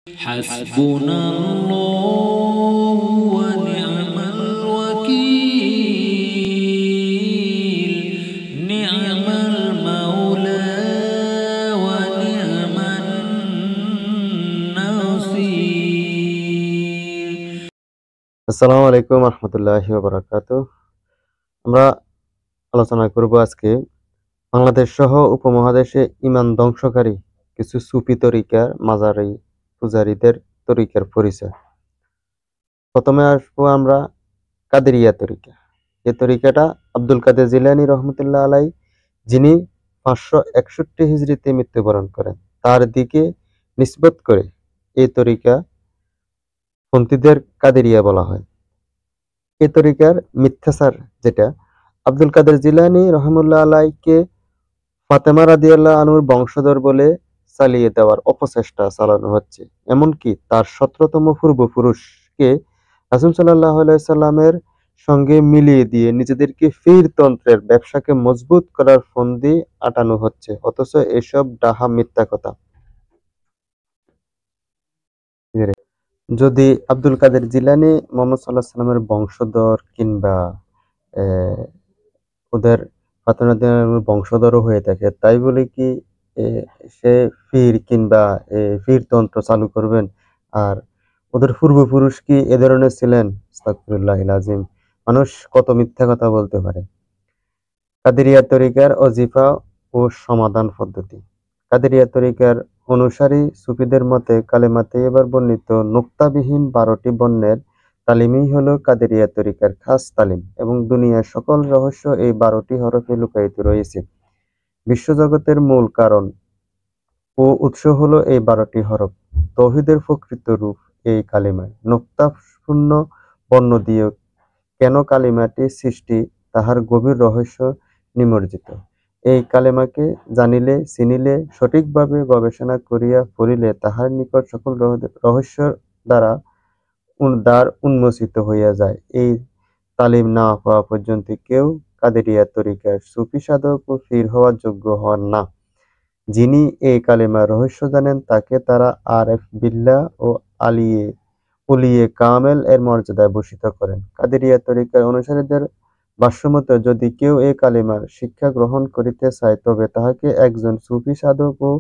حسبنا الله ونعم الوكيل نعم المولى ونعم النصير আসসালামু আলাইকুম রহমতুল্লাহি ওয়া বারাকাতুহু। আমরা আলোচনা করব আজকে বাংলাদেশ সহ উপমহাদেশে ঈমান ধ্বংসকারী কিছু সুফি তরিকার মাজারি পূজারীদের তরিকার পরিচয়। প্রথমে আসবো আমরা কাদেরিয়া তরিকা। এই তরিকাটা আব্দুল কাদের জিলানী রহমতুল্লাহ আলাই, যিনি 561 হিজরিতে মৃত্যুবরণ করেন, তার দিকে নিসবত করে এই তরিকা পন্থীদের কাদেরিয়া বলা হয়। এই তরিকার মিথ্যাচার যেটা, আব্দুল কাদের জিলানী রহমতুল্লাহ আলাইকে ফাতেমা রাদিয়াল্লাহু আনহুর বংশধর বলে চালিয়ে দেওয়ার অপচেষ্টা চালানো হচ্ছে। এমনকি তার 17তম পূর্বপুরুষকে রাসূল সাল্লাল্লাহু আলাইহি সাল্লামের সঙ্গে মিলিয়ে দিয়ে নিজেদেরকে পীরতন্ত্রের ব্যবসাকে মজবুত করার ফন্দি আটানো হচ্ছে, অথচ এসব ডাহা মিথ্যা কথা। যদি আব্দুল কাদের জিলানী মুহাম্মদ সাল্লাল্লাহু আলাইহি সাল্লামের বংশধর কিংবা ওদের ফাতেমা বংশধরও হয়ে থাকে, তাই বলে কি এ, সে পীর কিংবা পীরতন্ত্র চালু করবেন? আর ওদের পূর্বপুরুষ কি এ ধরনের ছিলেন? আস্তাগফিরুল্লাহিল আযীম। মানুষ কত মিথ্যা কথা বলতে পারে। কাদেরিয়া তরিকার ওজিফা ও সমাধান পদ্ধতি। কাদেরিয়া তরিকার অনুসারী সুফিদের মতে কালেমা তৈয়বার বর্ণিত নুক্তাবিহীন 12টি বর্ণের তালিমই হল কাদেরিয়া তরিকার খাস তালিম, এবং দুনিয়ার সকল রহস্য এই 12টি হরফে লুকায়িত রয়েছে। বিশ্বজগতের মূল কারণ ও উৎস হল এই 12টি হরফ। তৌহিদের প্রকৃত রূপ এই কালিমায়। নুক্তাশূন্য বর্ণ দিয়ে কেন কালিমাটি সৃষ্টি, তাহার গভীর রহস্য নিমজ্জিত। এই কালেমাকে জানিলে, চিনিলে, সঠিকভাবে গবেষণা করিয়া পড়িলে তাহার নিকট সকল রহস্য দ্বার উন্মোচিত হইয়া যায়। এই তালিম না পাওয়া পর্যন্ত কেউ কাদেরিয়া তরিকার সুফি সাধক ও পীর হওয়ার যোগ্য হন না। যিনি এই কালেমার রহস্য জানেন, তাকে তারা আরেফ বিল্লাহ ও ওলিয়ে কামেল এর মর্যাদায় ভূষিত করেন। কাদেরিয়া তরিকার অনুসারীদের ভাষ্যমতে, যদি কেউ এই কালেমার শিক্ষা গ্রহণ করিতে চায়, তবে তাহাকে একজন সুফি সাধক ও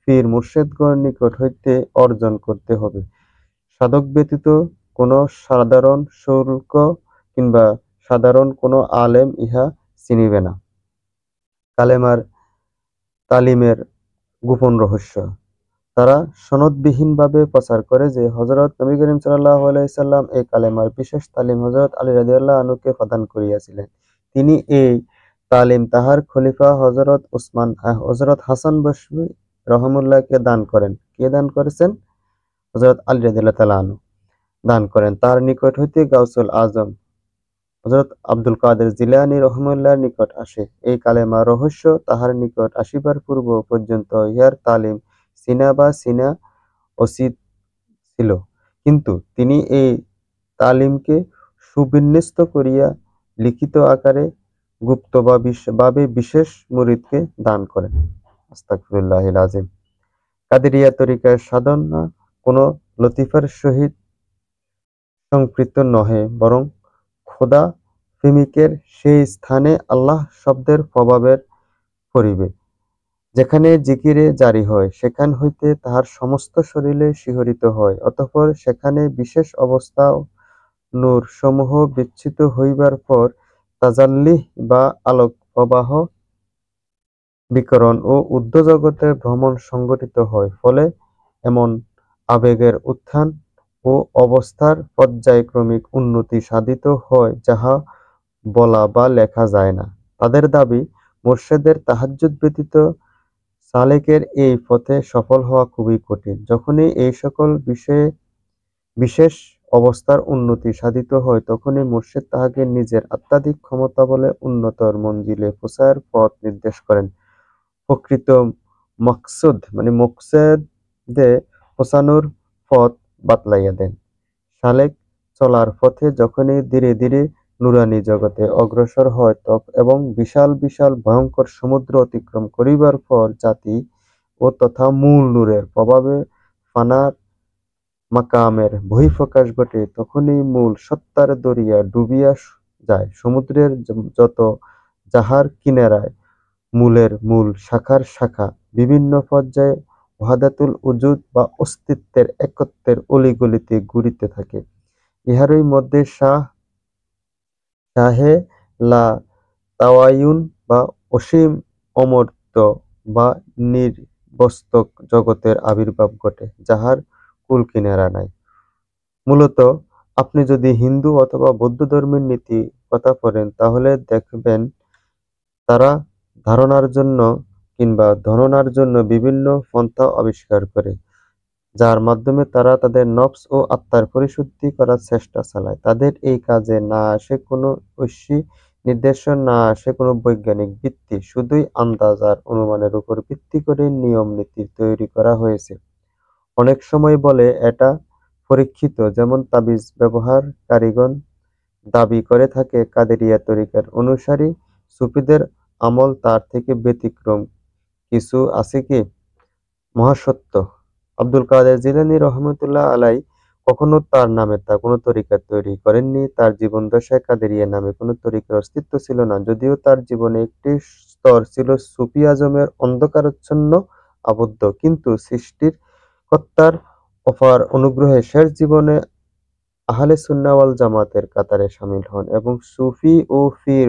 পীর মুর্শিদগণের নিকট হইতে অর্জন করতে হবে। সাধক ব্যতীত কোন সাধারণ শুল্ক কিংবা সাধারণ কোন আলেম ইহা চিনিবে না। কালেমার তালিমের গোপন রহস্য। তারা সনদবিহীনভাবে প্রচার করে যে হযরত নবী করিম সাল্লাল্লাহু আলাইহি সাল্লাম এই কালেমার বিশেষ তালিম হযরত আলী রাদিয়াল্লাহু আনহুকে প্রদান করিয়াছিলেন। তিনি এই তালিম তাহার খলিফা হযরত হাসান বসরি রহমতুল্লাহকে দান করেন। কে দান করেছেন? হযরত আলী রাদিয়াল্লাহু তাআলা আনহু দান করেন। তার নিকট হইতে গাউসুল আজম হযরত আব্দুল কাদের জিলানী রহমতুল্লাহর নিকট আসে। এই কালেমার রহস্য তাহার নিকট আসিবার পূর্ব পর্যন্ত ইহার তালিম চিনা উচিত ছিল, কিন্তু তিনি এই তালিমকে সুবিন্যস্ত করিয়া লিখিত আকারে গুপ্তভাবে বিশেষ মুরিদকে দান করেন। আস্তাগফিরুল্লাহিল আযীম। কাদেরিয়া তরিকার সাধনা কোন লতিফার সহিত সম্পৃক্ত নহে, বরং খোদা প্রেমিকের সেই স্থানে আল্লাহ শব্দের প্রভাবের পড়িবে, যেখানে জিকিরে জারি হয়, সেখান হইতে তাহার সমস্ত শরীরে শিহরিত হয়। অতঃপর সেখানে বিশেষ অবস্থা নূর-সমূহ বিচ্ছুত হইবার পর তাজাল্লি বা আলোক প্রবাহ, বিকিরণ ও ঊর্ধ্বজগতের ভ্রমণ সংঘটিত হয়। ফলে এমন আবেগের উত্থান ও অবস্থার পর্যায়ক্রমিক উন্নতি সাধিত হয়, যাহা বলা বা লেখা যায় না। তাদের দাবী, মুর্শিদের তাহাজ্জুদ ব্যতীত সালেকের এই পথে সফল হওয়া খুবই কঠিন। যখনই এই সকল বিশেষ অবস্থার উন্নতি সাধিত হয়, তখনই মুর্শিদ তাহাকে নিজের আধ্যাত্মিক ক্ষমতা বলে উন্নতর মঞ্জিলে পৌঁছার পথ নির্দেশ করেন। প্রকৃত মোকসেদে পৌঁছানোর পথ বাতলাইয়া দেন। সালেক চলার পথে যখনই ধীরে ধীরে নুরানি জগতে অগ্রসর হয় এবং বিশাল বিশাল ভয়ঙ্কর সমুদ্র অতিক্রম করিবার পর জাতি ও তথা মূল নূরের প্রভাবে ফানার মাকামের বহিঃপ্রকাশ ঘটে, তখনই মূল সত্তার দরিয়া ডুবিয়া যায়। সমুদ্রের যত যাহার কিনারায় মূলের মূল শাখার শাখা বিভিন্ন পর্যায়ে ওয়াহাদাতুল উজুদ বা অস্তিত্বের একত্বের অলিগলিতে ঘুরিতে থাকে। ইহারই মধ্যে শাহে লা তাওয়ায়ুন বা অসীম অমর্ত্য বা নির্বস্তক জগতের আবির্ভাব ঘটে, যাহার কূল-কিনারা নাই। মূলত আপনি যদি হিন্দু অথবা বৌদ্ধ ধর্মের নীতি কথা পড়েন, তাহলে দেখবেন তারা ধারণার জন্য কিংবা ধারণার জন্য বিভিন্ন পন্থা আবিষ্কার করে, যার মাধ্যমে তারা তাদের নফস ও আত্মার পরিশুদ্ধি করার চেষ্টা চালায়। তাদের এই কাজে না আসে কোনো ঐশী নির্দেশন, না আসে কোনো বৈজ্ঞানিক ভিত্তি, শুধুই আন্দাজ আর অনুমানের উপর ভিত্তি করে নিয়ম নীতি তৈরি করা হয়েছে। অনেক সময় বলে এটা পরীক্ষিত, যেমন তাবিজ ব্যবহারকারীগণ দাবি করে থাকে কাদেরিয়া তরিকার অনুসারী সুফিদের আমল তার থেকে ব্যতিক্রম কিছু আছে কি? মহাসত্য, আব্দুল কাদের জিলানী রহমতুল্লাহ আলাই কখনো তার নামে তা কোনো তরিকা তৈরি করেননি। তার জীবদ্দশায় কাদেরিয়া নামে কোনো তরিকার অস্তিত্ব ছিল না, যদিও তার জীবনে একটি স্তর ছিল সুফি আজমের অন্ধকারাচ্ছন্ন আবদ্ধ, কিন্তু সৃষ্টির কর্তার অপার অনুগ্রহে শেষ জীবনে আহলে সুন্নাহ ওয়াল জামাতের কাতারে শামিল হন এবং সুফি ও পীর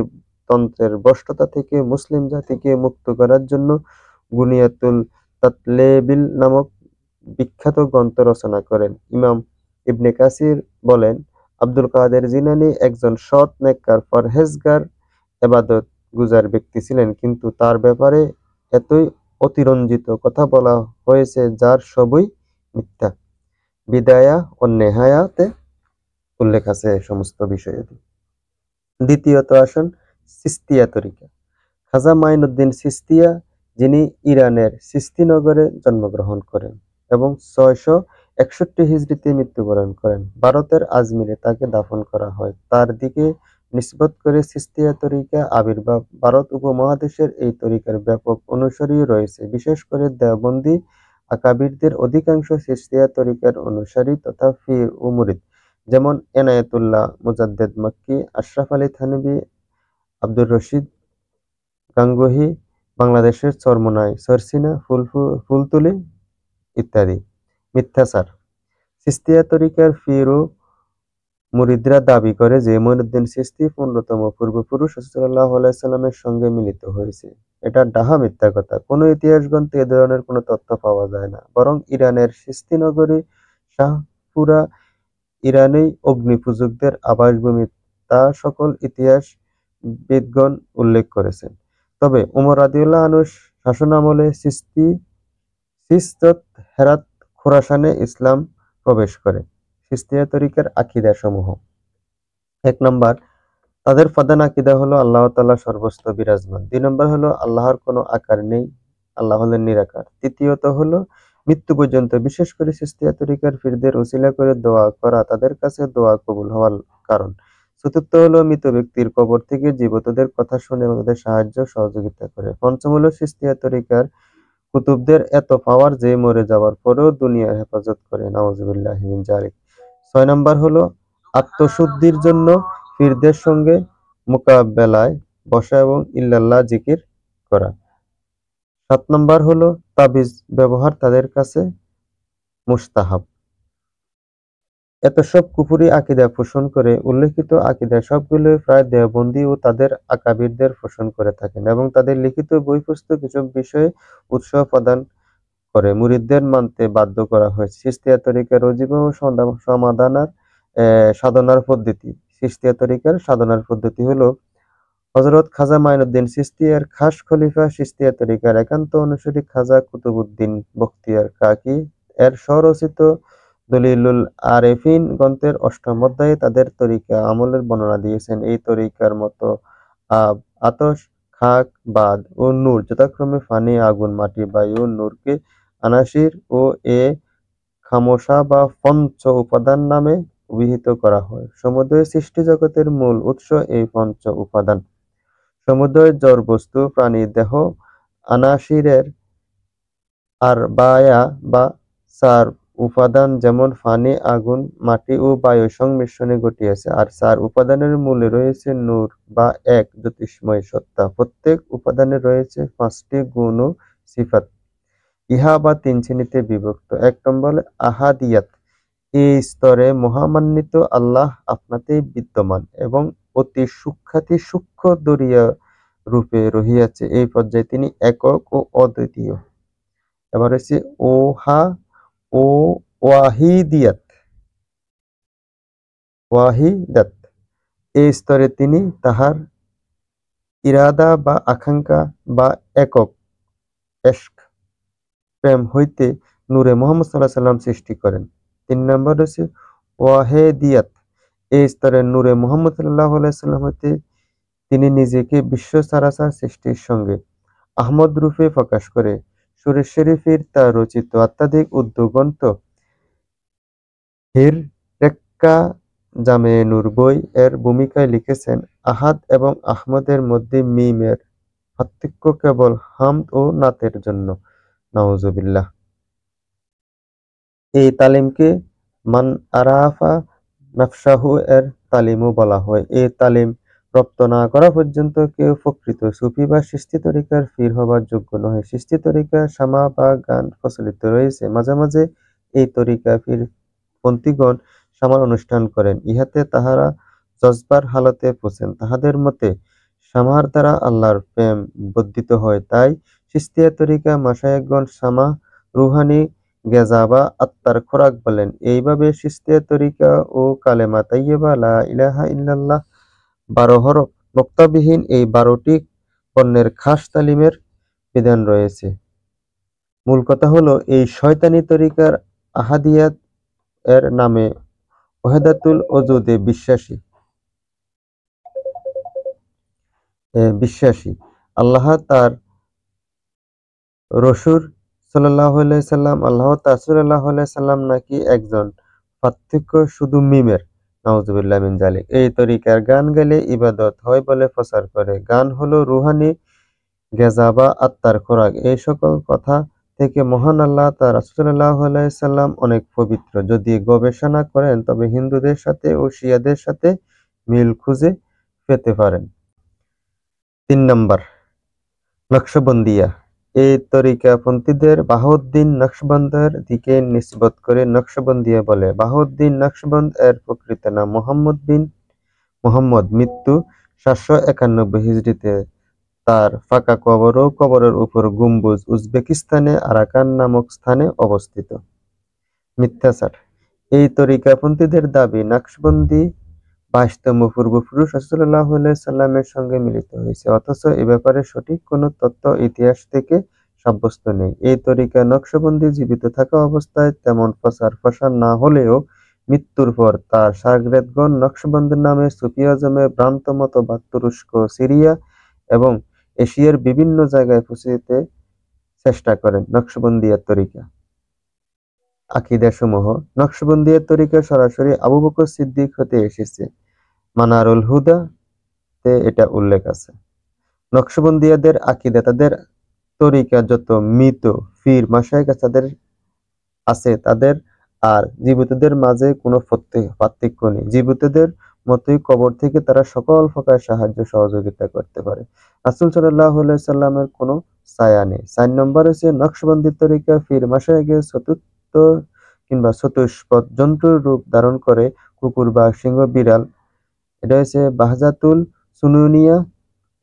তন্ত্রের ভ্রষ্টতা থেকে মুসলিম জাতিকে মুক্ত করার জন্য গুনিয়াতুল তাতলেবিল নামক বিখ্যাত গ্রন্থ রচনা করেন। ইমাম ইবনে কাসির বলেন, আব্দুল কাদের জিলানী একজন সৎ, নেককার, পরহেজগার, এবাদত গুজার ব্যক্তি ছিলেন, কিন্তু তার ব্যাপারে এতই অতিরঞ্জিত কথা বলা হয়েছে যার সবই মিথ্যা। বিদায়া ও নেহায়াতে উল্লেখ আছে এই সমস্ত বিষয়ে। দ্বিতীয়ত আসুন চিশতিয়া তরিকা। খাজা মাইনুদ্দিন চিশতিয়া, যিনি ইরানের চিশতি নগরে জন্মগ্রহণ করেন এবং 661 হিজরিতে মৃত্যুবরণ করেন। ভারতের আজমিরে তাকে দাফন করা হয়। তার দিকে নিসবত করে চিশতিয়া তরিকা আবির্ভাব। ভারত উপমহাদেশের এই তরিকার ব্যাপক অনুসারী রয়েছে, বিশেষ করে দেওবন্দি আকাবিরদের অধিকাংশ চিশতিয়া তরিকার অনুসারী তথা পীর ও মুরিদ, যেমন এনায়েতুল্লাহ মুজাদ্দেদ মক্কি, আশরাফ আলী থানভী, আব্দুর রশিদ গাঙ্গুহি, বাংলাদেশের চরমোনাই, চরচিনা, ফুলতলী ইত্যাদি। মিথ্যাচার, চিশতিয়া তরিকার পীর ও মুরিদরা দাবি করে যে মঈনুদ্দিন চিশতি 15তম পূর্বপুরুষ রাসূলুল্লাহ সাল্লাল্লাহু সঙ্গে মিলিত হয়েছে। এটা ডাহা মিথ্যা কথা। কোনো ইতিহাস গ্রন্থে এ ধরনের কোনো তথ্য পাওয়া যায় না, বরং ইরানের চিশতি নগরী শাহপুরা ইরানেই অগ্নিপূজকদের আবাসভূমি, তা সকল ইতিহাসবিদগণ উল্লেখ করেছেন। তবে উমর রাদিয়াল্লাহু আনহুর শাসনামলে চিশত হেরাত খোরাসানে ইসলাম প্রবেশ করে। চিশতিয়া তরিকার আকীদা সমূহ। 1 নম্বর, তাদের প্রধান আকীদা হলো আল্লাহ তাআলা সর্বত্র বিরাজমান। 2 নম্বর হলো আল্লাহর কোনো আকার নেই, আল্লাহ হলেন নিরাকার। তৃতীয়ত হলো মৃত্যু পর্যন্ত, বিশেষ করে চিশতিয়া তরিকার পীরদের উসিলা করে দোয়া করা তাদের কাছে দোয়া কবুল হওয়ার কারণ। চতুর্থ হলো মৃত ব্যক্তির কবর থেকে জীবিতদের কথা শুনে এবং তাদের সাহায্য সহযোগিতা করে। পঞ্চম হলো চিশতিয়া তরিকার কুতুবদের এত পাওয়ার যে মরে যাওয়ার পরেও দুনিয়ার হেফাজত করে। নাউজুবিল্লাহি মিন যালিক। 6 নম্বর হলো আত্মশুদ্ধির জন্য পীরদের সঙ্গে মোকাবেলায় বসা এবং ইল্লাল্লাহ জিকির করা। 7 নম্বর হলো তাবিজ ব্যবহার তাদের কাছে মুস্তাহাব। এত সব কুফরি আকীদা পোষণ করে। উল্লেখিত আকীদা সবগুলোই প্রায় দেওবন্দি ও তাদের আকাবিরদের পোষণ করে থাকেন এবং তাদের লিখিত বই পুস্তক এসব বিষয়ে উৎসাহ প্রদান করে মুরিদদের মানতে বাধ্য করা হয়েছে। চিশতিয়া তরিকার ওজিফা ও সাধনার পদ্ধতি। চিশতিয়া তরিকার সাধনার পদ্ধতি হলো হযরত খাজা মাইনুদ্দিন চিশতি এর খাস খলিফা চিশতিয়া তরিকার একান্ত অনুসারী খাজা কুতুবউদ্দিন বখতিয়ার কাকি এর স্বরচিত দলিলুল আরেফিন গ্রন্থের 8ম অধ্যায়ে তাদের তরিকা আমলের বর্ণনা দিয়েছেন। এই তরিকার মতো আব, আতশ, খাক, বাদ ও নূর যথাক্রমে পানি, আগুন, মাটি, বায়ু ও নূরকে আনাসির ও এ খামোশা বা পঞ্চ উপাদান নামে অভিহিত করা হয়। সমুদয় সৃষ্টি জগতের মূল উৎস এই পঞ্চ উপাদান। সমুদয় জড় বস্তু, প্রাণী, দেহ আনাসিরের আরবায়া বা চার উপাদান যেমন পানি, আগুন, মাটি ও বায়ু সংমিশ্রণে ঘটিয়াছে, আর 4 উপাদানের মূলে রয়েছে নূর বা এক জ্যোতির্ময় সত্তা। প্রত্যেক উপাদানে রয়েছে 5টি গুণ ও সিফাত। ইহা বা 3 শ্রেণীতে বিভক্ত। 1 নম্বরে আহাদিয়াত। এই স্তরে মহামান্বিত আল্লাহ আপনাতেই বিদ্যমান এবং অতি সূক্ষ্ম দরিয়া রূপে রহিয়াছে। এই পর্যায়ে তিনি একক ও অদ্বিতীয়। এবার হচ্ছে ওহা ও ওয়াহিদিয়াত। ওয়াহিদাত। এই স্তরে তিনি তাহার ইরাদা বা আকাঙ্ক্ষা বা একক এশক প্রেম হইতে নূরে মুহাম্মদ সাল্লাল্লাহু আলাইহি সাল্লাম সৃষ্টি করেন। 3 নম্বর হচ্ছে ওয়াহেদিয়াত। এই স্তরে নূরে মুহাম্মদ সাল্লাল্লাহু আলাইহি সাল্লাম হইতে তিনি নিজেকে বিশ্ব চরাচর সৃষ্টির সঙ্গে আহমদ রূপে প্রকাশ করে সুরে শরীফের তার রচিত অত্যাধিক উদ্যোগগ্রন্থ হির রেক্কা জামে নূর বই এর ভূমিকায় লিখেছেন, আহাদ এবং আহমদের মধ্যে মিমের পার্থক্য কেবল হামদ ও নাতের জন্য। নাউজুবিল্লাহ। এই তালিমকে মান আরাফা নাফসাহু এর তালিমও বলা হয়। এই তালিম প্রাপ্ত না করা পর্যন্ত কেউ প্রকৃত সুফি বা চিশতি তরিকার পীর হবার যোগ্য নহে। চিশতি তরিকা শামা বা গান প্রচলিত রয়েছে। মাঝে মাঝে এই তরিকা পীরপন্থীগণ শামার অনুষ্ঠান করেন। ইহাতে তাহারা জজবার হালতে পৌঁছেন। তাহাদের মতে শামার দ্বারা আল্লাহর প্রেম বর্ধিত হয়। তাই চিশতিয়া তরিকা মাশায়েখগণ শামা রুহানি গেজা বা আত্মার খোরাক বলেন। এইভাবে চিশতিয়া তরিকা ও কালেমা তাইয়্যিবা লা ইলাহা ইল্লাল্লাহ 12 হরফ নোক্তাবিহীন এই 12টি পণ্যের খাস তালিমের বিধান রয়েছে। মূল কথা হলো এই শয়তানি তরিকার আহাদিয়াত এর নামে ওয়াহদাতুল ওজুদে বিশ্বাসী। আল্লাহ তার রসূল সাল্লাল্লাহু আলাইহি সাল্লাম আল্লাহ তাআলা সাল্লাল্লাহু আলাইহি সাল্লাম নাকি একজন। পার্থক্য শুধু মিমের। নাউজুবিল্লাহ মিন যালিক। এই তরিকার গান গেলে ইবাদত হয় বলে প্রচার করে। গান হলো রুহানি গেজা বা আত্মার খোরাক। এই সকল কথা থেকে মহান আল্লাহ তার রাসূল সাল্লাল্লাহু আলাইহি সাল্লাম অনেক পবিত্র। যদি গবেষণা করেন তবে হিন্দুদের সাথে ও শিয়াদের সাথে মিল খুঁজে পেতে পারেন। 3 নম্বর নকশবন্দিয়া। এই তরিকাপন্থীদের বাহাউদ্দিন নকশবন্দের দিকে নিসবত করে নকশবন্দিয়া বলে। বাহাউদ্দিন নকশবন্দ এর প্রকৃত নাম মুহাম্মদ বিন মুহাম্মদ। মৃত্যু 791 হিজরিতে। তার ফাঁকা কবর ও কবরের উপর গম্বুজ উজবেকিস্তানে আরাকান নামক স্থানে অবস্থিত। মিথ্যাচার। এই তরিকাপন্থীদের দাবি নকশবন্দি 22তম পূর্বপুরুষ রাসূল সাল্লাল্লাহু আলাইহি সাল্লামের সঙ্গে মিলিত হয়েছে, অথচ এ ব্যাপারে সঠিক কোনো তথ্য ইতিহাস থেকে সাব্যস্ত নেই। এই তরিকা নকশবন্দি জীবিত থাকা অবস্থায় তেমন প্রচার প্রসার না হলেও মৃত্যুর পর তার শাগরেদগণ নকশবন্দের নামে সুফি আজমের ভ্রান্ত মতবাদ তুরস্ক, সিরিয়া এবং এশিয়ার বিভিন্ন জায়গায় পৌঁছাতে চেষ্টা করেন। নকশবন্দিয়া তরিকা আকীদাসমূহ। নকশবন্দিয়া তরিকা সরাসরি আবু বকর সিদ্দিক হতে এসেছে। মানারুল হুদা তে এটা উল্লেখ আছে। নকশবন্দিয়াদের আকীদা, তাদের তরিকা যত মৃত পীর মাশায়েখ তাদের আছে তাদের আর জীবিতদের মাঝে কোনো পার্থক্য নেই। জীবিতদের মতোই কবর থেকে তারা সকল প্রকার সাহায্য সহযোগিতা করতে পারে। রাসূল সাল্লাল্লাহু আলাইহি সাল্লামের কোনো ছায়া নেই। 4 নম্বর হচ্ছে নকশবন্দি তরিকা পীর মাশায়েখের চতুর্থ কিংবা চতুষ্পদ জন্তুর রূপ ধারণ করে, কুকুর, বাঘ, সিংহ, বিড়াল। এটা হচ্ছে বাহজাতুল সুনুনিয়া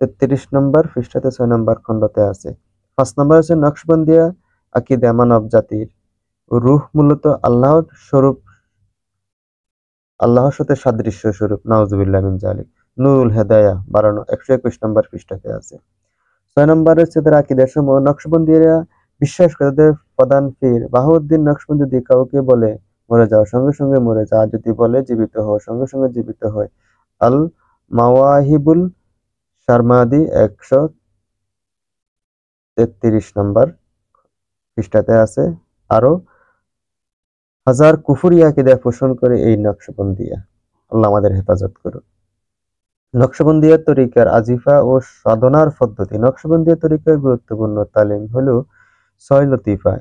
33 নম্বর পৃষ্ঠাতে 6 নম্বর খণ্ডতে আছে। 5 নম্বর হচ্ছে নকশবন্দিয়া আকীদা মানব জাতির রূহ মূলত আল্লাহর স্বরূপ, আল্লাহর সাথে সাদৃশ্য স্বরূপ। নাউজুবিল্লাহ মিন যালিক। নূরুল হেদায়াহ 121 নম্বর পৃষ্ঠাতে আছে। 6 নম্বর হচ্ছে তাদের আকীদা সমূহ। নকশবন্দিরা বিশ্বাস করে তাদের প্রধান পীর বাহাউদ্দিন নকশবন্দি যদি কাউকে বলে মরে যাও, সঙ্গে সঙ্গে মরে যা, যদি বলে জীবিত হও, সঙ্গে সঙ্গে জীবিত হয়। আল মাওয়াহিবুল সারমাদি 133 নম্বর পৃষ্ঠাতে আছে। আরো হাজার কুফরি আকীদা পোষণ করে এই নকশবন্দিয়া। আল্লাহ আমাদের হেফাজত করুন। নকশবন্দিয়া তরিকার আজিফা ও সাধনার পদ্ধতি। নকশবন্দিয়া তরিকার গুরুত্বপূর্ণ তালিম হলো 6 লতিফা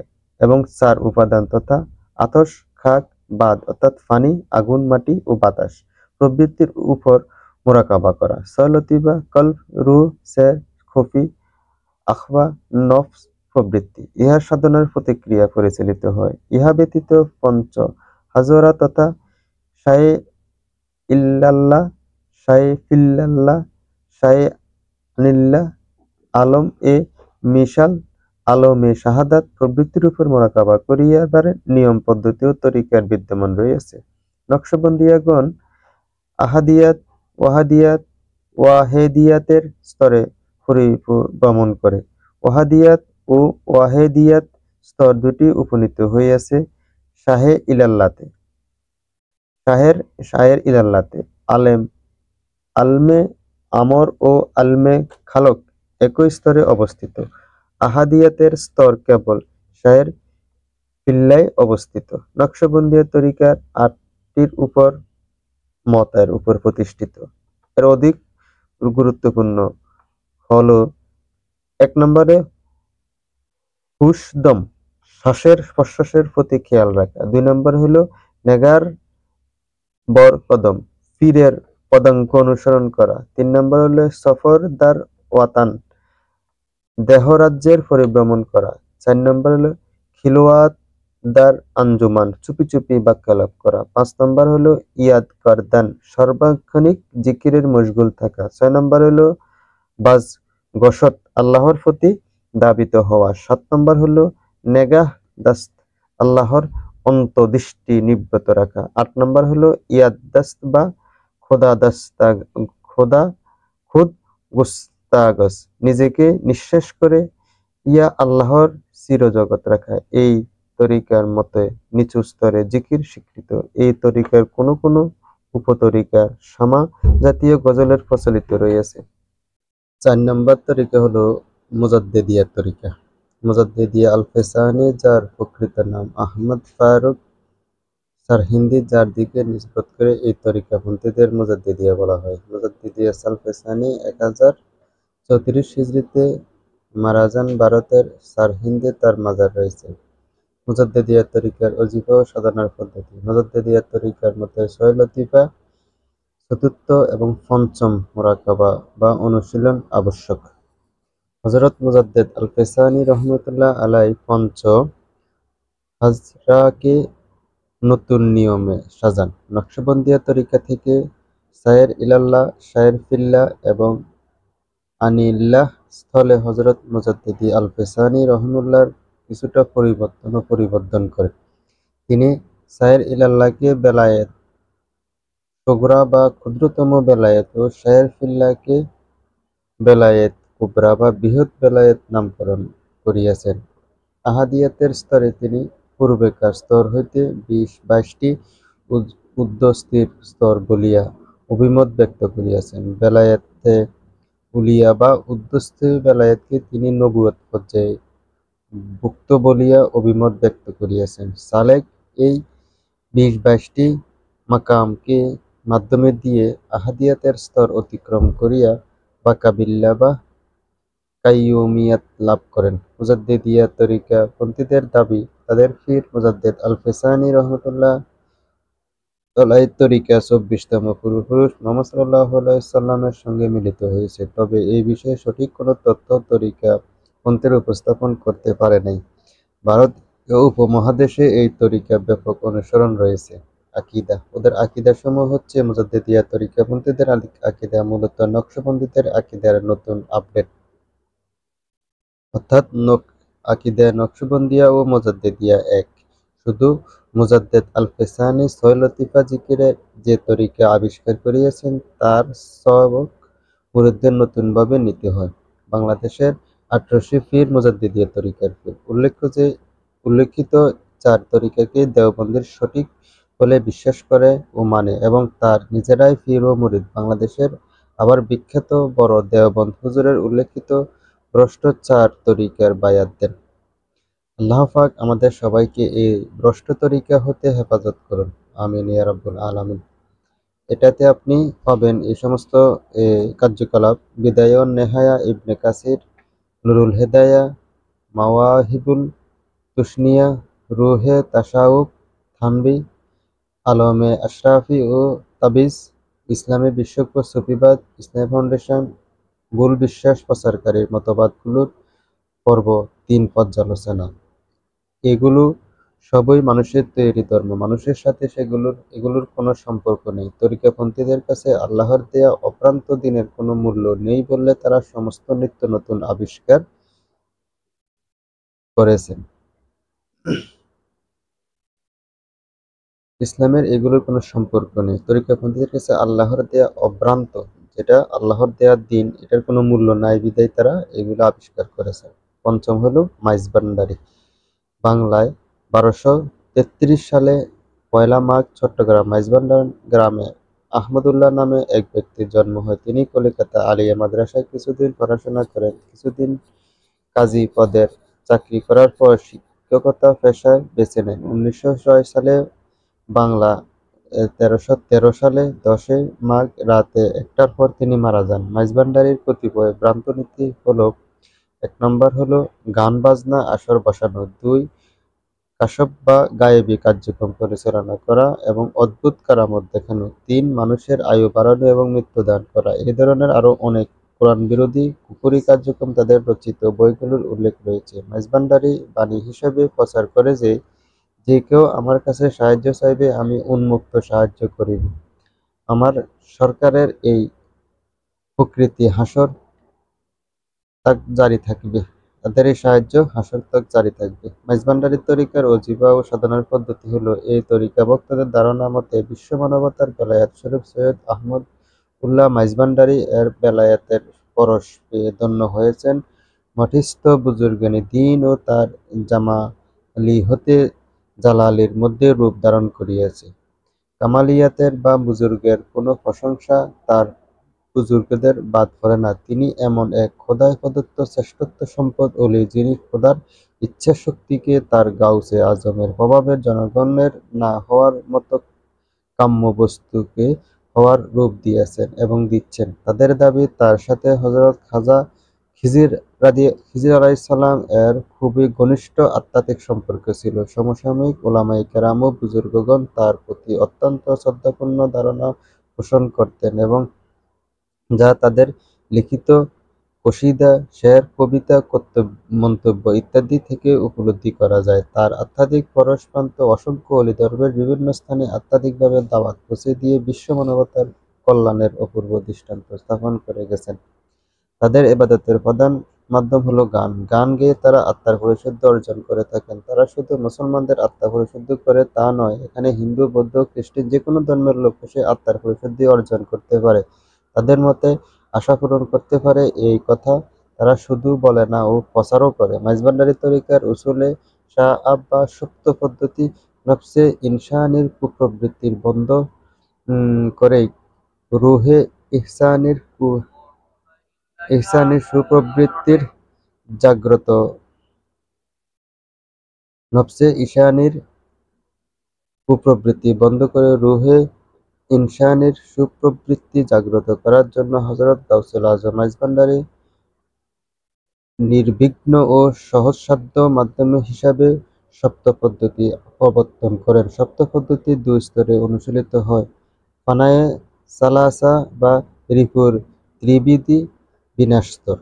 এবং 4 উপাদান তথা আতশ, খাক, বাদ অর্থাৎ পানি, আগুন, মাটি ও বাতাস প্রবৃত্তির উপর মোরাকাবা করা। 6 লতিফা কলব, রূহ, সের, খুফি, আখওয়া, নফস প্রবৃত্তি ইহার সাধনার প্রতিক্রিয়া পরিচালিত হয়। ইহা ব্যতীত পঞ্চ হাজরা তথা শায়ে ইল্লাল্লাহ, শায়ে ফিল্লাল্লাহ, শায়ে আনিল্লাহ, আলম এ মিশাল, আলমে শাহাদাত প্রভৃতির উপর মোরাকাবা করিয়াবার নিয়ম পদ্ধতি ও তরিকার বিদ্যমান রহিয়াছে। নকশবন্দিয়াগণ আহাদিয়াত, ওয়াহাদিয়াত, ওয়াহেদিয়াতের স্তরে পরিভ্রমণ করে। ওয়াহাদিয়াত ও ওয়াহেদিয়াত স্তর দুটি উপনীত হইয়াছে শাহে ইলাল্লাতে, শায়ের ইলাল্লাতে। আলমে আমর ও আলমে খালক একই স্তরে অবস্থিত। আহাদিয়াতের স্তর কেবল শায়ের ফিল্লায় অবস্থিত। নকশবন্দিয়া তরিকার 8টির উপর মত এর উপর প্রতিষ্ঠিত। এর অধিক গুরুত্বপূর্ণ হলো 1 নম্বরে হুশদম, শ্বাসের প্রশ্বাসের প্রতি খেয়াল রাখা। 2 নম্বর হলো নেগার বর কদম, পীরের পদাঙ্ক অনুসরণ করা। 3 নম্বর হলো সফর দার ওয়াতান, দেহরাজ্যের পরিভ্রমণ করা। 4 নম্বর হলো খিলওয়াত দার আঞ্জুমান, চুপি চুপি বাক্যালাপ করা। 5 নম্বর হলো ইয়াদ কারদান, সর্বাক্ষণিক জিকিরের মশগুল থাকা। 6 নম্বর হলো বাজ গসত, আল্লাহর প্রতি দাবিত হওয়া। 7 নম্বর হলো নেগাহ দাস্ত, আল্লাহর অন্তদৃষ্টি নিবৃত রাখা। 8 নম্বর হলো ইয়াদ দাস্ত বা খোদা খুদ গুস্তাগস, নিজেকে নিঃশেষ করে ইয়া আল্লাহর চিরজগৎ রাখা। এই তরিকার মতে নিচু স্তরে জিকির স্বীকৃত। এই তরিকার কোনো কোনো উপতরিকা শামা জাতীয় গজলের প্রচলিত রয়েছে। 4 নম্বর তরিকা হলো মুজাদ্দেদিয়া তরিকা। মুজাদ্দেদিয়া আল-ফেসানি, যার প্রকৃত নাম আহমদ ফারুক সারহিন্দি, যার দিকে নিসবত করে এই তরিকাপন্থীদের মুজাদ্দেদিয়া বলা হয়। মুজাদ্দেদিয়া আল-ফেসানি 1034 হিজরিতে মারা যান। ভারতের সারহিন্দে তার মাজার রয়েছে। মুজাদ্দেদিয়া তরিকার ওজিফা ও সাধনার পদ্ধতি। মুজাদ্দেদিয়া তরিকার মতে 6 লতিফা, চতুর্থ এবং পঞ্চম মোরাকাবা বা অনুশীলন আবশ্যক। হযরত মুজাদ্দেদ আল-ফেসানি রহমতুল্লাহ আলাইহি পঞ্চ হাজরাকে নতুন নিয়মে সাজান। নকশবন্দিয়া তরিকা থেকে শায়ের ইলাল্লাহ, শায়ের ফিল্লাহ এবং আনিল্লাহ স্থলে হযরত মুজাদ্দেদি আল-ফেসানি রহিমাহুল্লাহর কিছুটা পরিবর্তন করেন। তিনি শায়ের ইলাল্লাহকে বেলায়েত সগরা বা ক্ষুদ্রতম বেলায়েত ও শায়ের ফিল্লাহকে বেলায়েত কুবরা বা বৃহৎ বেলায়েত নামকরণ করিয়াছেন। আহাদিয়াতের স্তরে তিনি পূর্বেকার স্তর হইতে 22টি উদ্যস্তির স্তর বলিয়া অভিমত ব্যক্ত করিয়াছেন। বেলায়েতে উলিয়া বা উদ্যস্তি বেলায়েতকে তিনি নবুয়ত পর্যায়ে ভুক্ত বলিয়া অভিমত ব্যক্ত করিয়াছেন। সালেক এই 22টি মাকামকে মাধ্যমে দিয়ে আহাদিয়াতের স্তর অতিক্রম করিয়া বাকাবিল্লাহ বা কাইয়ুমিয়াত লাভ করেন। মুজাদ্দেদিয়া তরিকা পন্থীদের দাবি, তাদের পীর মুজাদ্দেদ আল-ফেসানি রহমতুল্লাহ আলাইহি তরিকা 24তম পূর্বপুরুষ মুহাম্মদ সাল্লাল্লাহু আলাইহি সাল্লামের সঙ্গে মিলিত হয়েছে। তবে এই বিষয়ে সঠিক কোনো তথ্য তরিকা পন্থীরা উপস্থাপন করতে পারে নাই। ভারত উপমহাদেশে এই তরিকা ব্যাপক অনুসরণ রয়েছে। আকীদা, ওদের আকীদা সমূহ হচ্ছে মুজাদ্দেদিয়া তরিকাপন্থীদের আকীদা মূলত নকশবন্দীদের আকীদার নতুন আপডেট, অর্থাৎ আকীদা নকশবন্দিয়া ও মুজাদ্দেদিয়া এক। শুধু মুজাদ্দেদ আল-ফেসানি 6 লতিফা জিকিরের যে তরিকা আবিষ্কার করিয়াছেন তার সবক মুরিদদের নতুনভাবে নিতে হয়। বাংলাদেশের 1800 পীর মুজাদ্দেদিয়া তরিকার পীর। উল্লেখিত 4 তরিকাকে দেওবন্দের সঠিক বলে বিশ্বাস করে ও মানে এবং তার নিজেরাই পীর ও মুরিদ। বাংলাদেশের আবার বিখ্যাত বড় দেওবন্দ হুজুরের উল্লেখিত ভ্রষ্ট 4 তরিকার বায়াত দেন। আল্লাহ পাক আমাদের সবাইকে এই ভ্রষ্ট তরিকা হতে হেফাজত করুন, আমিন ইয়া রাব্বুল আলামিন। এটাতে আপনি পাবেন এই সমস্ত কার্যকলাপ: বিদায়া নেহায়া, ইবনে কাসির, নুরুল হেদায়া, মাওয়াহিবুল তুসনিয়া, রুহে তাসাউফ, থানভী, আলমে আশরাফি ও তাবিজ, ইসলামী বিশ্বকোষ, সুফিবাদ, ইসলামী ফাউন্ডেশন, ভুল বিশ্বাস প্রচারকারীর মতবাদগুলোর পর্ব ৩ পর্যালোচনা। এগুলো সবই মানুষের তৈরি ধর্ম, মানুষের সাথে এগুলোর কোনো সম্পর্ক নেই। তরিকাপন্থীদের কাছে আল্লাহর দেয়া অপ্রান্ত দিনের কোনো মূল্য নেই বললে তারা সমস্ত নিত্য নতুন আবিষ্কার করেছেন। ইসলামের এগুলোর কোনো সম্পর্ক নেই। তরিকাপন্থীদের কাছে আল্লাহর দেয়া অভ্রান্ত, যেটা আল্লাহর দেয়া দিন, এটার কোনো মূল্য নাই বিধায় তারা এগুলো আবিষ্কার করেছেন। পঞ্চম হলো মাইজভান্ডারী। বাংলায় ১২৩৩ সালে ১লা মাঘ চট্টগ্রাম মাইজভান্ডার গ্রামে আহমদুল্লাহ নামে এক ব্যক্তির জন্ম হয়। তিনি কলিকাতা আলিয়া মাদ্রাসায় কিছুদিন পড়াশোনা করেন। কিছুদিন কাজী পদের চাকরি করার পর শিক্ষকতা পেশায় বেছে নেন। ১৯০৬ সালে বাংলা ১৩১৩ সালে ১০ মাঘ রাতে ১টার পর তিনি মারা যান। মাইজভান্ডারীর কতিপয় ভ্রান্ত নীতি হলো: ১ নম্বর হলো গান বাজনা আসর বসানো, ২ কাশফ বা গায়েবী কার্যক্রম পরিচালনা করা এবং অদ্ভুত কারামত দেখানো, ৩ মানুষের আয়ু বাড়ানো এবং মৃত্যু দান করা। এই ধরনের আরও অনেক কোরআন বিরোধী কুফরি কার্যক্রম তাদের রচিত বইগুলোর উল্লেখ রয়েছে। মাইজভান্ডারী বাণী হিসেবে প্রচার করে যে, যে কেউ আমার কাছে সাহায্য চাইবে আমি উন্মুক্ত সাহায্য করিব। আমার সরকারের এই প্রকৃতি হাসর তাক জারি থাকবে। তাদের এই সাহায্য হাসর তাক জারি থাকবে। মাইজভান্ডারীর তরিকার ওজিফা ও সাধনার পদ্ধতি হলো: এই তরিকা বক্তাদের ধারণা মতে বিশ্ব মানবতার বেলায়েত স্বরূপ সৈয়দ আহমদ উল্লাহ মাইজভান্ডারী এর বেলায়েতের পরশ পেয়ে ধন্য হয়েছেন। মঠিস্থ বুজুর্গানী দ্বীন ও তার জামালি হতে জালালির মধ্যে রূপ ধারণ করিয়াছে। কামালিয়াতের বা বুজুর্গের কোনো প্রশংসা তার বুজুর্গদের বাদ পড়ে না। তিনি এমন এক খোদায় প্রদত্ত শ্রেষ্ঠত্ব সম্পদ অলি, যিনি খোদার ইচ্ছাশক্তিকে তার গাউসে আজমের প্রভাবে জনগণের না হওয়ার মতো কাম্য বস্তুকে হওয়ার রূপ দিয়েছেন এবং দিচ্ছেন। তাদের দাবি, তার সাথে হযরত খাজা খিজির আলাইহিসসালাম এর খুবই ঘনিষ্ঠ আধ্যাত্মিক সম্পর্ক ছিল। সমসাময়িক উলামায়ে কেরাম ও বুজুর্গগণ তার প্রতি অত্যন্ত শ্রদ্ধাপূর্ণ ধারণা পোষণ করতেন এবং যা তাদের লিখিত কসিদা, শের, কবিতা, মন্তব্য ইত্যাদি থেকে উপলব্ধি করা যায়। তার আধ্যাত্মিক পরশপ্রান্ত অসংখ্য অলি দরবেশ বিভিন্ন স্থানে আধ্যাত্মিকভাবে দাওয়াত পৌঁছে দিয়ে বিশ্ব মানবতার কল্যাণের অপূর্ব দৃষ্টান্ত স্থাপন করে গেছেন। তাদের ইবাদতের প্রধান মাধ্যম হলো গান। গান গেয়ে তারা আত্মার পরিশুদ্ধি অর্জন করে থাকেন। তারা শুধু মুসলমানদের আত্মা পরিশুদ্ধ করে তা নয়, এখানে হিন্দু, বৌদ্ধ, খ্রিস্টান যে কোনো ধর্মের লোক এসে আত্মার পরিশুদ্ধি অর্জন করতে পারে, তাদের মতে আশা পূরণ করতে পারে, এই কথা তারা শুধু বলে না ও প্রচারও করে। মাইজভান্ডারী তরিকার উসুলে শাআব বা সুপ্ত পদ্ধতি নফসে ইনসানির কুপ্রবৃত্তির বন্ধ করেই রুহে ইহসানির সুপ্রবৃত্তির জাগ্রত নফসে ঈশানীর কুপ্রবৃত্তি বন্ধ করে রুহে ইনসানির সুপ্রবৃত্তি জাগ্রত করার জন্য হযরত গাউসুল আজম মাইজভান্ডারী নির্বিঘ্ন ও সহজসাধ্য মাধ্যম হিসাবে সপ্ত পদ্ধতি প্রবর্তন করেন। সপ্ত পদ্ধতি ২ স্তরে অনুশীলিত হয়: ফানায়ে সালাসা বা রিপুর ত্রিবিধি বিন্যাস স্তর।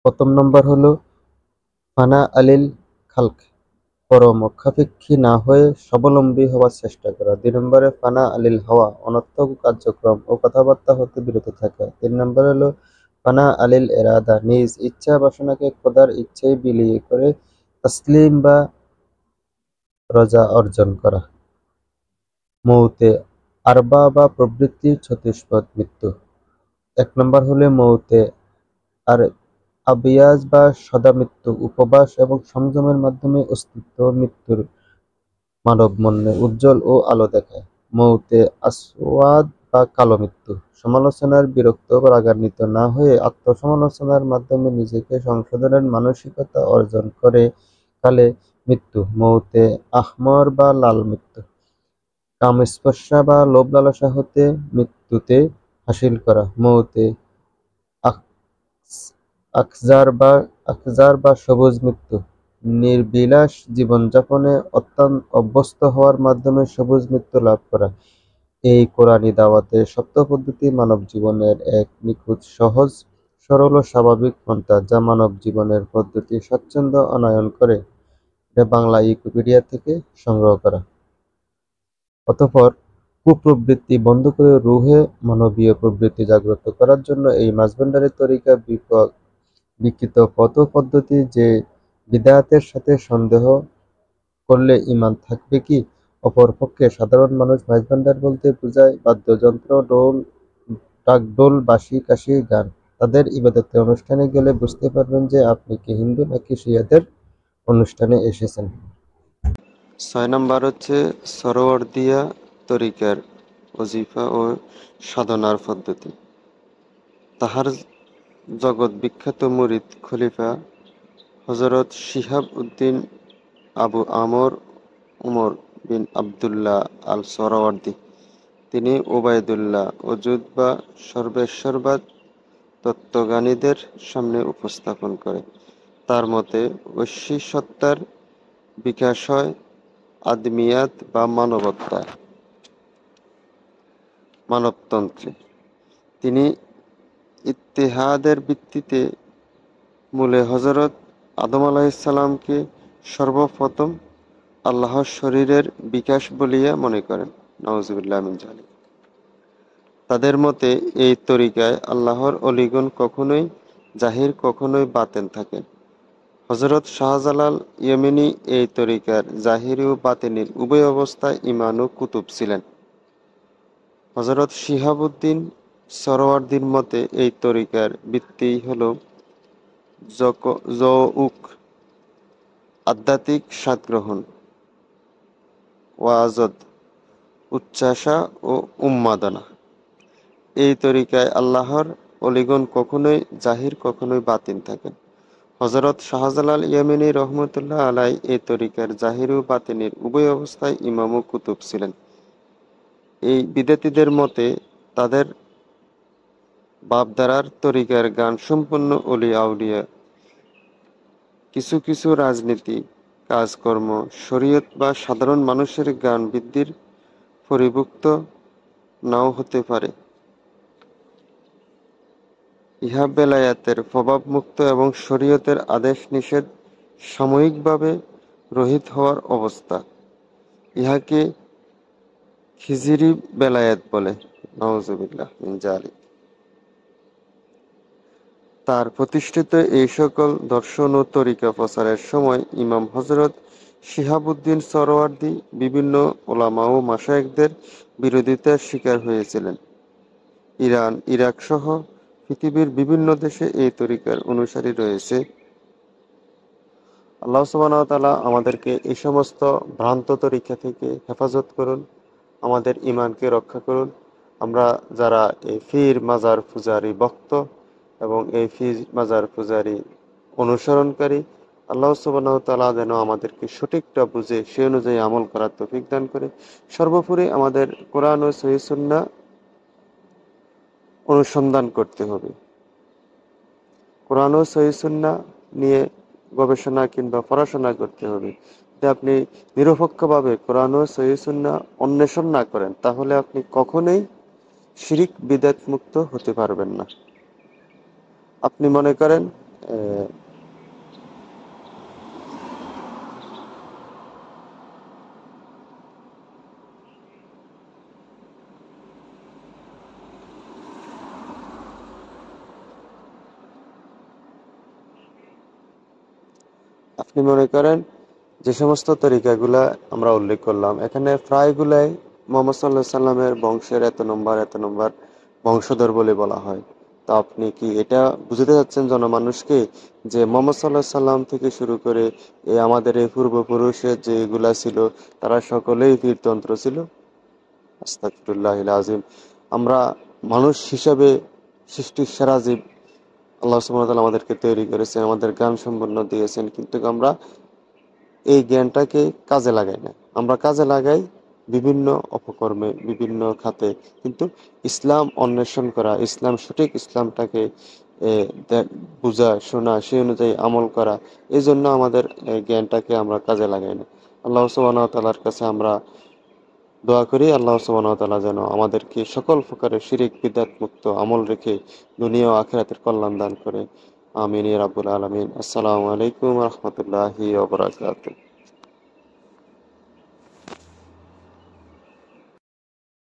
প্রথম নম্বর হলো ফানা আলিল খালক, পরমুখাপেক্ষী না হয়ে স্বাবলম্বী হওয়ার চেষ্টা করা। ২ নম্বরে ফানা আলিল হাওয়া, অনর্থক কার্যক্রম ও কথাবার্তা হতে বিরত থাকা। ৩ নম্বর হলো ফানা আলিল ইরাদা, নিজ ইচ্ছা বাসনাকে খোদার ইচ্ছায় বিলীন করে তাসলিম বা রজা অর্জন করা। মৌতে আরবা বা প্রবৃত্তির চতুষ্পদ মৃত্যু। ১ নম্বর হলো মৌতে আর আবিয়াজ বা সদা মৃত্যু, উপবাস এবং সংযমের মাধ্যমে অস্তিত্ব মৃত্যুর মানব মনে উজ্জ্বল ও আলো দেখায়। মৌতে আসওয়াদ বা কালো মৃত্যু, সমালোচনার বিরক্ত ও রাগান্বিত না হয়ে আত্মসমালোচনার মাধ্যমে নিজেকে সংশোধনের মানসিকতা অর্জন করে কালে মৃত্যু। মৌতে আহমর বা লাল মৃত্যু, কামস্পর্শা বা লোভ লালসা হতে মৃত্যুতে হাসিল করা। মৌতে আখজার বা সবুজ মৃত্যু, নির্বিলাস জীবনযাপনে অভ্যস্ত হওয়ার মাধ্যমে সবুজ মৃত্যু লাভ করা। এই কোরআনী দাওয়াতের সপ্ত পদ্ধতি মানব জীবনের এক নিখুঁত, সহজ, সরল ও স্বাভাবিক পন্থা, যা মানব জীবনের পদ্ধতি স্বাচ্ছন্দ্য আনয়ন করে। এটা বাংলা উইকিপিডিয়া থেকে সংগ্রহ করা। অতঃপর কুপ্রবৃত্তি বন্ধ করে রুহে মানবীয় প্রবৃত্তি জাগ্রত করার জন্য এই মাঝভান্ডারের তরিকা বিকৃত পথ ও পদ্ধতি, যে বিদআতের সাথে সন্দেহ করলে ঈমান থাকবে কি? অপরপক্ষে সাধারণ মানুষ মাঝভান্ডার বলতে বোঝায় বাদ্যযন্ত্র, ঢাকঢোল, বাঁশি, কাশি, গান। তাদের ইবাদতের অনুষ্ঠানে গেলে বুঝতে পারবেন যে আপনি কি হিন্দু নাকি শিয়াদের অনুষ্ঠানে এসেছেন। 6 নম্বর হচ্ছে সরওয়ার্দিয়া তরিকার ওজিফা ও সাধনার পদ্ধতি। তাহার জগৎ বিখ্যাত মুরিদ খলিফা হযরত শিহাব উদ্দিন আবু আমর উমর বিন আবদুল্লাহ আল সরওয়ার্দী, তিনি ওবায়দুল্লাহ ওজুদ বা সর্বেশ্বরবাদ তত্ত্বজ্ঞানীদের সামনে উপস্থাপন করে। তার মতে ঐশী সত্তার বিকাশ হয় আদমিয়াত বা মানবতন্ত্রে। তিনি ইত্তেহাদের ভিত্তিতে মূলে হযরত আদম আলাইহিসসালামকে সর্বপ্রথম আল্লাহর শরীরের বিকাশ বলিয়া মনে করেন। নাউযুবিল্লাহ মিন যালিক। তাদের মতে এই তরিকায় আল্লাহর অলিগণ কখনোই জাহির, কখনোই বাতেন থাকেন। হযরত শাহজালাল ইয়েমেনি এই তরিকার জাহিরি ও বাতিনির উভয় অবস্থায় ইমাম ও কুতুব ছিলেন। হযরত শিহাবুদ্দিন সরওয়ার্দীর মতে এই তরিকার ভিত্তি হল যৌক, আধ্যাত্মিক স্বাদগ্রহণ, ওয়াজদ, উচ্চাসা ও উন্মাদনা। এই তরিকায় আল্লাহর অলিগণ কখনোই জাহির, কখনোই বাতিন থাকেন। হযরত শাহজালাল ইয়েমেনি রহমতুল্লাহ আলাই এই তরিকার জাহির ও বাতিনির উভয় অবস্থায় ইমাম ও কুতুব ছিলেন। এই বিদাতীদের মতে তাদের বাপদাদার তরিকার গান সম্পন্ন অলি আউলিয়া কিছু কিছু রাজনীতি, কাজকর্ম, শরীয়ত বা সাধারণ মানুষের জ্ঞান বৃদ্ধির পরিভুক্ত নাও হতে পারে। ইহা বেলায়েতের প্রভাবমুক্ত এবং শরীয়তের আদেশ নিষেধ সাময়িকভাবে রহিত হওয়ার অবস্থা। ইহাকে খিজিরি বেলায়েত বলে। নাউযুবিল্লাহ মিন যালিক। তার প্রতিষ্ঠিত এই সকল দর্শন ও তরিকা প্রচারের সময় ইমাম হযরত শিহাবুদ্দিন সরওয়ার্দী বিভিন্ন উলামা ও মাশায়েখদের বিরোধিতার শিকার হয়েছিলেন। ইরান, ইরাক সহ পৃথিবীর বিভিন্ন দেশে এই তরিকার অনুসারী রয়েছে। আল্লাহ সুবহানাহু ওয়া তাআলা আমাদেরকে এই সমস্ত ভ্রান্ত তরিকা থেকে হেফাজত করুন, আমাদের ঈমানকে রক্ষা করুন। আমরা যারা এই পীর মাজার পূজারী ভক্ত এবং এই পীর মাজার পূজারী অনুসরণকারী, আল্লাহ সুবহানাহু ওয়া তাআলা যেন আমাদেরকে সঠিকটা বুঝে সে অনুযায়ী আমল করার তৌফিক দান করে। সর্বোপরি আমাদের কোরআন ও সহিহ সুন্নাহ অনুসন্ধান করতে হবে। কোরআন ও সহিহ সুন্নাহ নিয়ে গবেষণা কিংবা পড়াশোনা করতে হবে। যদি আপনি নিরপেক্ষভাবে কোরআন ও সহিহ সুন্নাহ অন্বেষণ না করেন, তাহলে আপনি কখনোই শিরিক বিদআত মুক্ত হতে পারবেন না। আপনি মনে করেন যে সমস্ত তরিকাগুলা আমরা উল্লেখ করলাম, এখানে প্রায়গুলাই মুহাম্মদ সাল্লাল্লাহু আলাইহি সাল্লামের বংশের এত নম্বর বংশধর বলে বলা হয়। তা আপনি কি এটা বুঝতে যাচ্ছেন জনমানুষকে যে মুহাম্মদ সাল্লাল্লাহু আলাইহি সাল্লাম থেকে শুরু করে আমাদের এই পূর্বপুরুষের যেগুলা ছিল তারা সকলেই পীরতন্ত্র ছিল? আস্তাগফিরুল্লাহিল আযীম। আমরা মানুষ হিসাবে সৃষ্টির সেরা জীব, আল্লাহ সুবহানাহু ওয়া তাআলা আমাদেরকে তৈরি করেছেন, আমাদের জ্ঞান সম্পন্ন দিয়েছেন, কিন্তু আমরা এই জ্ঞানটাকে কাজে লাগাই না। আমরা কাজে লাগাই বিভিন্ন অপকর্মে, বিভিন্ন খাতে। কিন্তু ইসলাম অন্বেষণ করা, সঠিক ইসলামটাকে এ বুঝা শোনা সেই অনুযায়ী আমল করা, এই জন্য আমাদের এই জ্ঞানটাকে আমরা কাজে লাগাই না। আল্লাহ সুবহানাহু ওয়া তাআলার কাছে আমরা দোয়া করি, আল্লাহ সুবহানাহু ওয়া তাআলা যেন আমাদেরকে সকল প্রকারের শিরিক বিদআত মুক্ত আমল রেখে দুনিয়া ও আখিরাতের কল্যাণ দান করে। আমিন ইয়া রাব্বুল আলামিন। আসসালামু আলাইকুম ওয়া রাহমাতুল্লাহি ওয়া বারাকাতুহু।